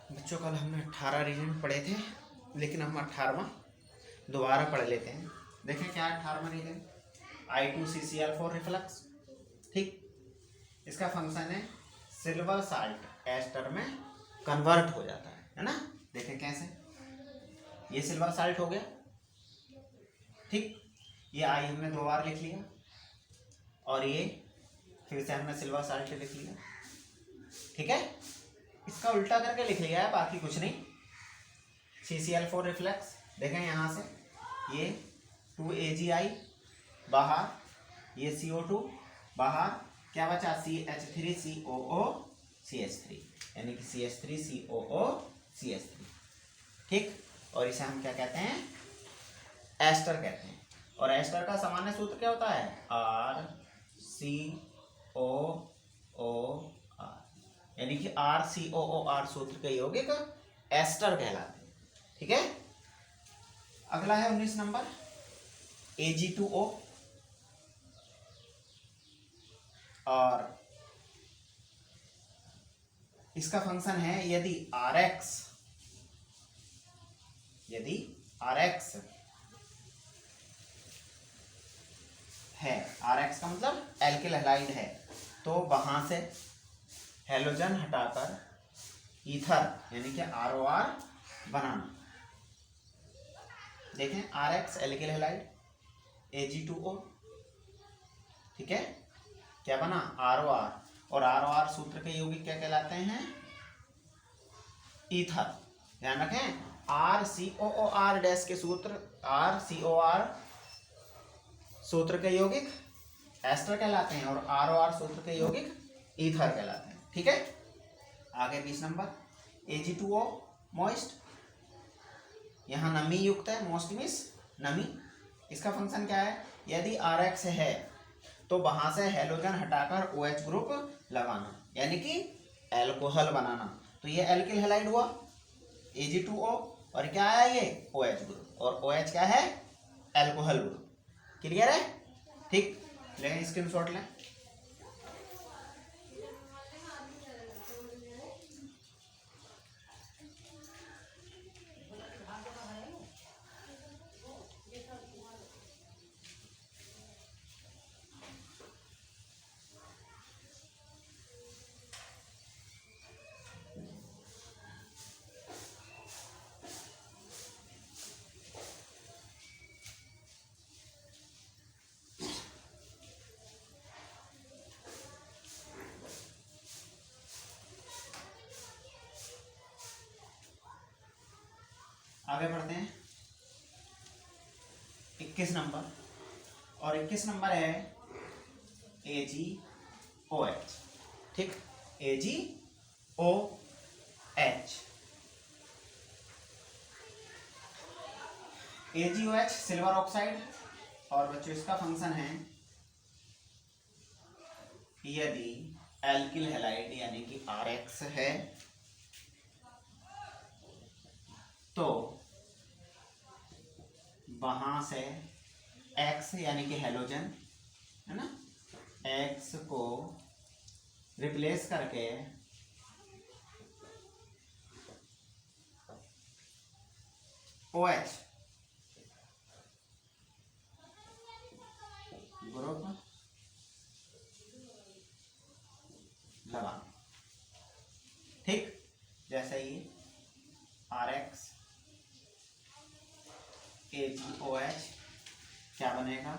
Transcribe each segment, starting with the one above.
बच्चों कल हमने 18 रीजन पढ़े थे, लेकिन हम 18वां दोबारा पढ़ लेते हैं। देखें क्या 18वां रीजन, I2CCl4 रिफ्लक्स। ठीक, इसका फंक्शन है सिल्वर साल्ट एस्टर में कन्वर्ट हो जाता है ना। देखें कैसे, ये सिल्वर साल्ट हो गया। ठीक, ये आई हमने 2 बार लिख लिया और ये फिर से हमने सिल्वर साल्ट लिख लिया। ठीक है, इसका उल्टा करके लिख लिया है, बाकी कुछ नहीं। CCl4 रिफ्लेक्स, देखें यहाँ से ये 2AgI बाहर, ये CO2 बाहर, क्या बचा CH3COO CH3, यानी कि CH3COO CH3। ठीक, और इसे हम क्या कहते हैं, एस्टर कहते हैं। और एस्टर का सामान्य सूत्र क्या होता है, RCOOR, यानी कि RCOOR सूत्र के यौगिक एस्टर कहलाते हैं। ठीक है, अगला है 19 नंबर Ag2O, और इसका फंक्शन है यदि RX है, RX का मतलब एल्किल हैलाइड है, तो वहां से हेलोजन हटाकर ईथर यानी कि ROR बनाना। देखें RX एल्किल हैलाइड, Ag2O, ठीक है, क्या बना ROR, और ROR सूत्र के यौगिक क्या कहलाते हैं, ईथर। ध्यान रखें, RCOOR डैश के सूत्र, RCOR सूत्र के यौगिक एस्टर कहलाते हैं और ROR सूत्र के यौगिक ईथर कहलाते हैं। ठीक है, आगे 20 नंबर Ag2O मॉइस्ट, यहाँ नमी युक्त है, मोस्ट मीन्स नमी। इसका फंक्शन क्या है, यदि RX है तो वहां से हेलोजन हटाकर OH ग्रुप लगाना, यानी कि एल्कोहल बनाना। तो ये एल्किल हैलाइड हुआ Ag2O, और क्या है ये OH ग्रुप, और OH क्या है एल्कोहल ग्रुप। क्लियर है। ठीक, लेकिन स्क्रीनशॉट लें। आगे बढ़ते हैं 21 नंबर, और 21 नंबर है AgOH। ठीक, AgOH, AgOH सिल्वर ऑक्साइड, और बच्चों इसका फंक्शन है यदि एल्किल हैलाइड यानी कि RX है तो वहां से X यानी कि हेलोजन है ना, X को रिप्लेस करके OH ग्रुप लगाना। ठीक, जैसे ये RX AgOH क्या बनेगा,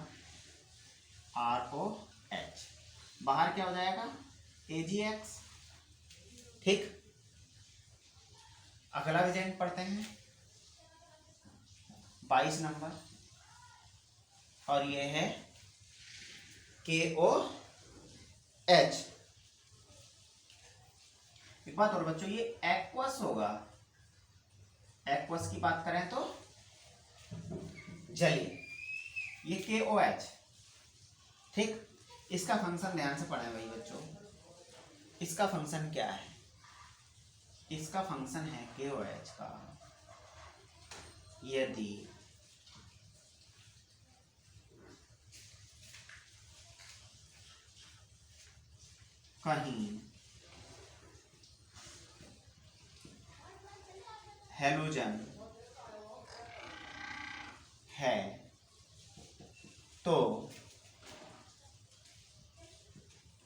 ROH, बाहर क्या हो जाएगा AgX। ठीक, अगला विजन पढ़ते हैं 22 नंबर, और ये है KOH। एक बात और बच्चों, ये एक्वस होगा, एक्वस की बात करें तो जलीय, ये KOH। ठीक, इसका फंक्शन ध्यान से पढ़ें भाई बच्चों, इसका फंक्शन क्या है, इसका फंक्शन है KOH का यदि कहीं हैलोजन है तो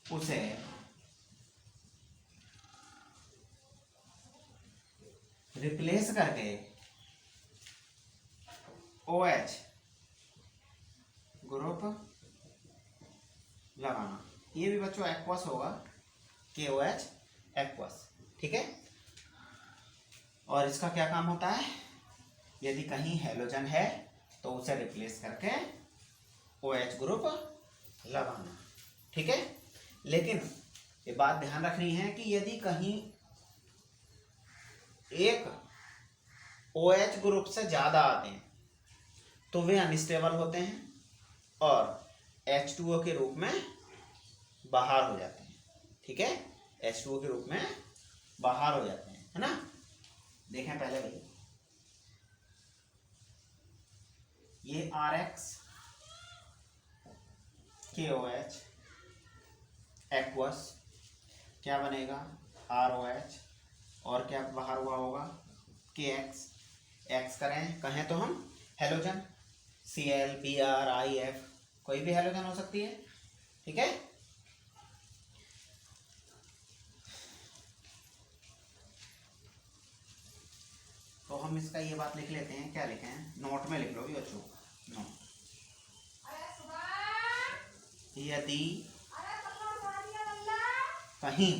उसे रिप्लेस करके OH ग्रुप लगाना। ये भी बच्चों एक्वस होगा, KOH एक्वस, ठीक है। और इसका क्या काम होता है, यदि कहीं हैलोजन है तो उसे रिप्लेस करके OH ग्रुप लगाना, ठीक है। लेकिन ये बात ध्यान रखनी है कि यदि कहीं एक OH ग्रुप से ज्यादा आते हैं तो वे अनस्टेबल होते हैं और H2O के रूप में बाहर हो जाते हैं, ठीक है। H2O के रूप में बाहर हो जाते हैं, है ना। देखें पहले भाई, ये RX KOH एक्वस क्या बनेगा, ROH, और क्या बाहर हुआ होगा, KX। एक्स करें कहें तो हम हैलोजन Cl Br IF, कोई भी हैलोजन हो सकती है, ठीक है। तो हम इसका ये बात लिख लेते हैं, क्या लिखे हैं, नोट में लिख लो भी बच्चों, नोट। यदि कहीं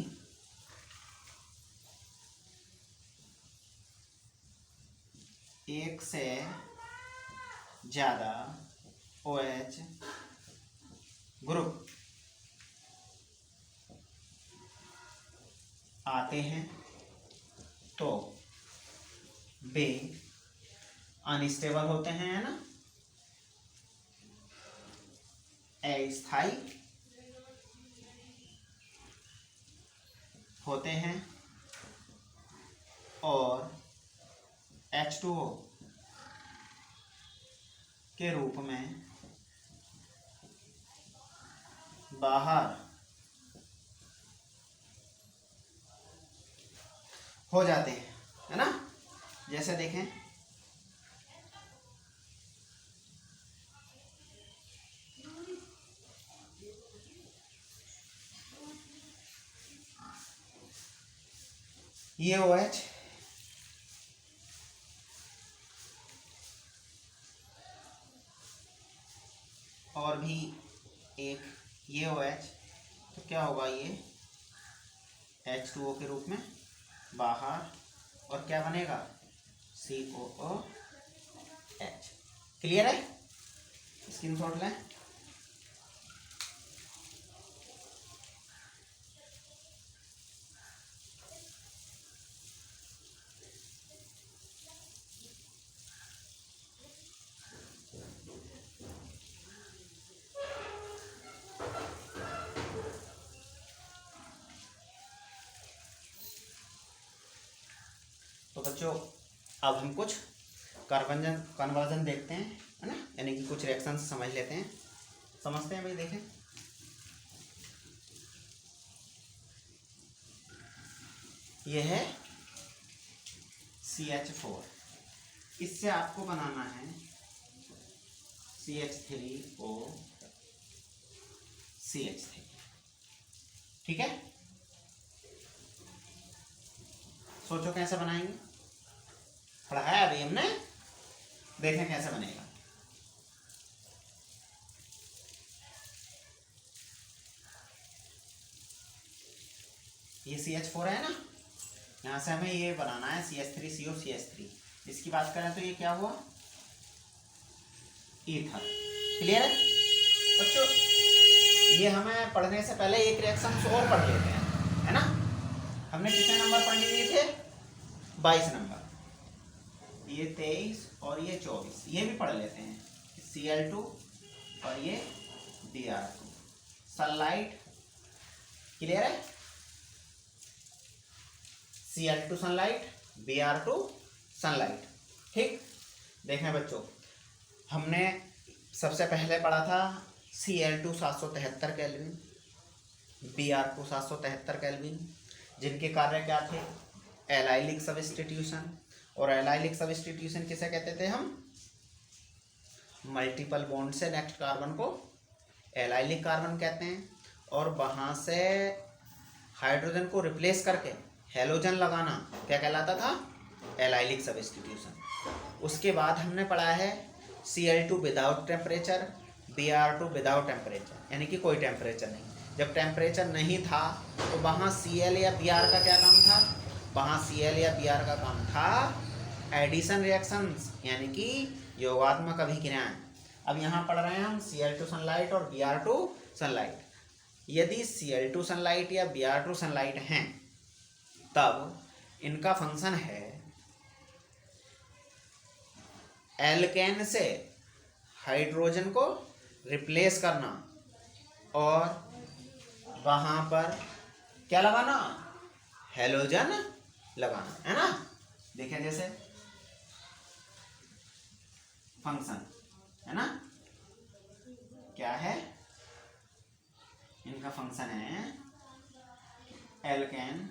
एक से ज्यादा OH ग्रुप आते हैं तो वे अनस्टेबल होते हैं, है ना, अस्थायी होते हैं और H2O के रूप में बाहर हो जाते हैं, है ना। जैसे देखें, ये OH और भी एक ये OH, तो क्या होगा, ये H2O के रूप में बाहर, और क्या बनेगा, COOH। क्लियर है, स्क्रीनशॉट लें। तो बच्चों अब हम कुछ कन्वर्जन देखते हैं, है ना, यानी कि कुछ रिएक्शन समझ लेते हैं, समझते हैं भाई। देखें, यह है CH4, इससे आपको बनाना है CH3O CH3, ठीक है। सोचो कैसे बनाएंगे, पढ़ाया अभी हमने, देखें कैसे बनेगा। ये CH4 है ना, यहाँ से हमें ये बनाना है CH3CO CH3। इसकी बात करें तो ये क्या हुआ, ईथर। क्लियर है बच्चों, ये हमें पढ़ने से पहले एक रिएक्शन और पढ़ लेते हैं, है ना। हमने कितने नंबर पढ़ लिए थे, 22 नंबर, ये 23 और ये 24, ये भी पढ़ लेते हैं, Cl2 और ये Br2, सनलाइट। क्लियर है, Cl2 सनलाइट, Br2 सनलाइट, ठीक। देखें बच्चों, हमने सबसे पहले पढ़ा था Cl2 773 केल्विन, Br2 773 केल्विन, जिनके कार्य क्या थे, एलाइलिक सब्स्टिट्यूशन और एलाइलिक सब्स्टिट्यूशन किसे कहते थे हम? मल्टीपल बॉन्ड से नेक्स्ट कार्बन को एलाइलिक कार्बन कहते हैं, और वहाँ से हाइड्रोजन को रिप्लेस करके हेलोजन लगाना क्या कहलाता था? Allylic substitution. उसके बाद हमने पढ़ा है Cl2 without temperature, Br2 without temperature, यानी कि कोई टेम्परेचर नहीं। जब टेम्परेचर नहीं था तो वहाँ Cl या Br का क्या काम था? वहाँ Cl या Br का काम था एडिशन रिएक्शंस, यानी कि योगात्मक अभिक्रियाएं। अब यहाँ पढ़ रहे हैं हम Cl2 सनलाइट और Br2 सनलाइट। यदि Cl2 सनलाइट या Br2 सनलाइट हैं तब इनका फंक्शन है एल्केन से हाइड्रोजन को रिप्लेस करना और वहाँ पर क्या लगाना? हेलोजन लगाना, है ना। देखिए जैसे फंक्शन है ना, क्या है इनका फंक्शन है एल्केन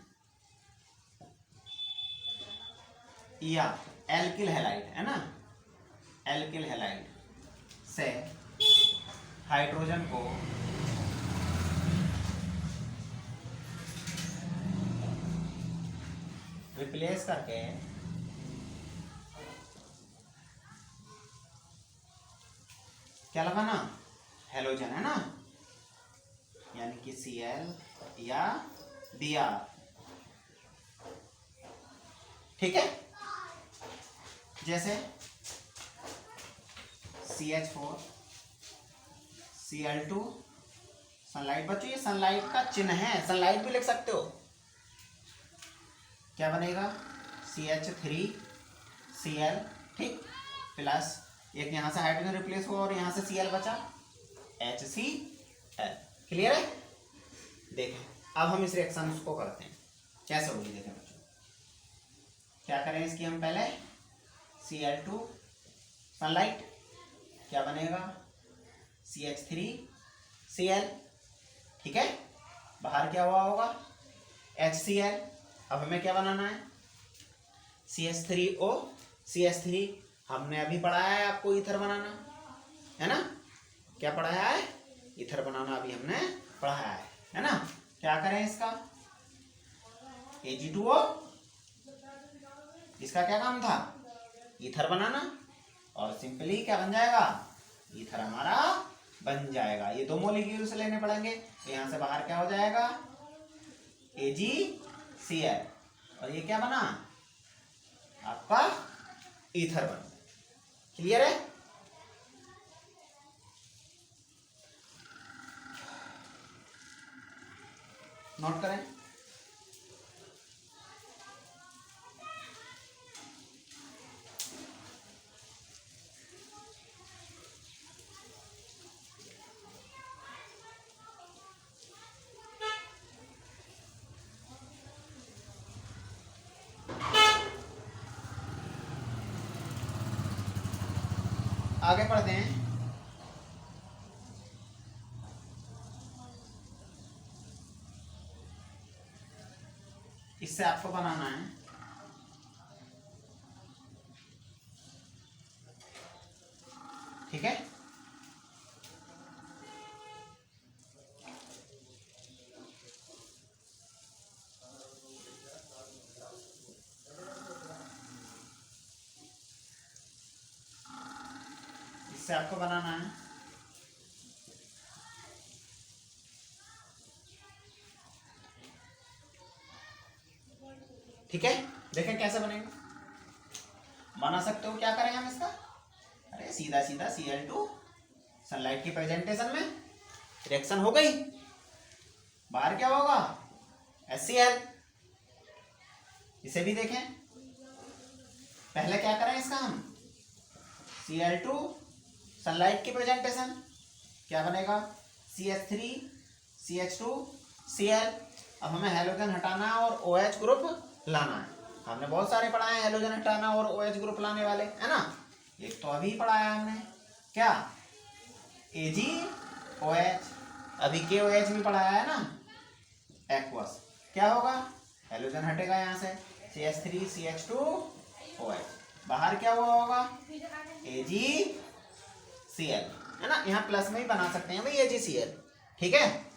या एल्किल हैलाइड, है ना, एल्किल हैलाइड से हाइड्रोजन को रिप्लेस करके क्या लगाना? हेलोजन, है ना, यानी कि Cl या Br। ठीक है, जैसे CH4 Cl2 सनलाइट। बच्चों ये सनलाइट का चिन्ह है, सनलाइट भी लिख सकते हो। क्या बनेगा? CH3 Cl, ठीक, प्लस एक यहाँ से हाइड्रोजन रिप्लेस हुआ और यहाँ से Cl बचा, HCl। क्लियर है? देखें अब हम इस रिएक्शन को करते हैं, कैसे होगी देखें बच्चों। क्या करें इसकी हम पहले? Cl2 सनलाइट, क्या बनेगा? CH3 Cl, ठीक है, बाहर क्या हुआ होगा? HCl। अब हमें क्या बनाना है? CH3O CH3। हमने अभी पढ़ाया है आपको ईथर बनाना, है ना, क्या पढ़ाया है? ईथर बनाना अभी हमने पढ़ाया है ना। क्या करें इसका? Ag2O, इसका क्या काम था? ईथर बनाना, और सिंपली क्या बन जाएगा? ईथर हमारा बन जाएगा। ये दो मॉलिक्यूल्स लेने पड़ेंगे, तो यहाँ से बाहर क्या हो जाएगा? AgCl, और ये क्या बना? आपका ईथर बन। क्लियर है? नोट करें। आगे पढ़ते हैं। इससे आपको बनाना है ठीक है, इससे आपको बनाना है ठीक है। देखें कैसे बनेगा, बना सकते हो। क्या करें हम इसका? अरे सीधा सीधा Cl2 सनलाइट की प्रेजेंटेशन में रिएक्शन हो गई, बाहर क्या होगा? HCl। इसे भी देखें, पहले क्या करें इसका हम? Cl2 सनलाइट की प्रेजेंटेशन, क्या बनेगा? CH3 CH2 Cl। अब हमें हेलोजन हटाना है और OH ग्रुप लाना है। हमने बहुत सारे पढ़ाए हैं हेलोजन हटाना और OH ग्रुप लाने वाले, है ना। एक तो अभी पढ़ाया हमने, क्या? AgOH। अभी KOH भी पढ़ाया है ना, एक्वस। क्या होगा? हेलोजन हटेगा यहाँ से, CH3 CH2 OH। बाहर क्या हुआ होगा, AgCl, है ना। यहाँ प्लस में ही बना सकते हैं भाई AgCl, ठीक है।